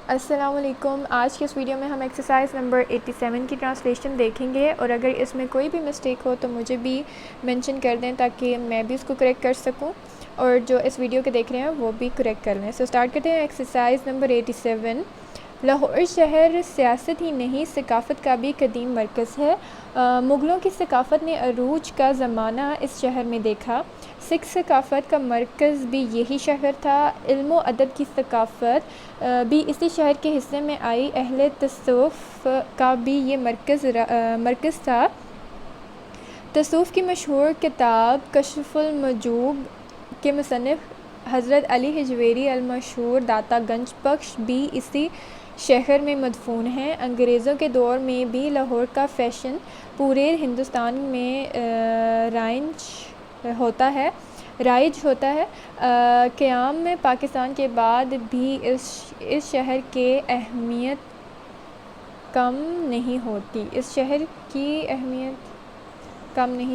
السلام علیکم. آج کے اس ویڈیو میں ہم ایکسرسائز نمبر 87 کی ٹرانسلیشن دیکھیں گے، اور اگر اس میں کوئی بھی مسٹیک ہو تو مجھے بھی منشن کر دیں تاکہ میں بھی اس کو کریکٹ کر سکوں، اور جو اس ویڈیو کے دیکھ رہے ہیں وہ بھی کریکٹ کر لیں. سو اسٹارٹ کرتے ہیں ایکسرسائز نمبر 87. لاہور شہر سیاست ہی نہیں ثقافت کا بھی قدیم مرکز ہے. مغلوں کی ثقافت نے عروج کا زمانہ اس شہر میں دیکھا. سکھ ثقافت کا مرکز بھی یہی شہر تھا. علم و ادب کی ثقافت بھی اسی شہر کے حصے میں آئی. اہل تصوف کا بھی یہ مرکز تھا. تصوف کی مشہور کتاب کشف المحجوب کے مصنف حضرت علی حجویری المشہور داتا گنج بخش بھی اسی شہر میں مدفون ہیں. انگریزوں کے دور میں بھی لاہور کا فیشن پورے ہندوستان میں رائج ہوتا ہے. قیام میں پاکستان کے بعد بھی اس شہر کی اہمیت کم نہیں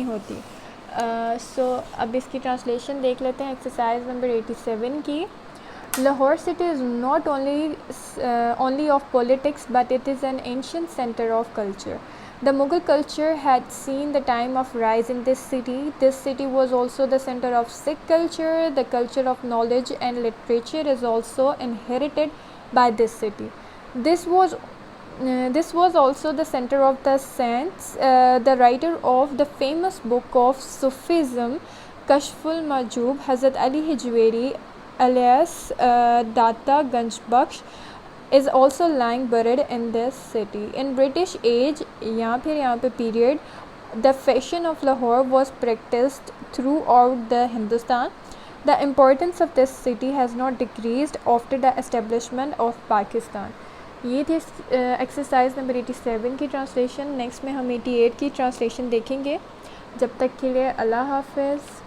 ہوتی. سو اب اس کی ٹرانسلیشن دیکھ لیتے ہیں ایکسرسائز نمبر 87 کی. Lahore city is not only of politics, but it is an ancient center of culture. The Mughal culture had seen the time of rise in this city. This city was also the center of Sikh culture. The culture of knowledge and literature is also inherited by this city. This was also the center of the saints. The writer of the famous book of Sufism, Kashful Mahjoob, Hazrat Ali Hijweri, alias Data Ganj Baksh, is also lying buried in this city. In British age yahan pe period, the fashion of Lahore was practiced throughout the Hindustan. The importance of this city has not decreased after the establishment of Pakistan. یہ تھی exercise number 87 کی translation. Next میں ہم 88 کی translation دیکھیں گے. جب تک کے لیے اللہ حافظ.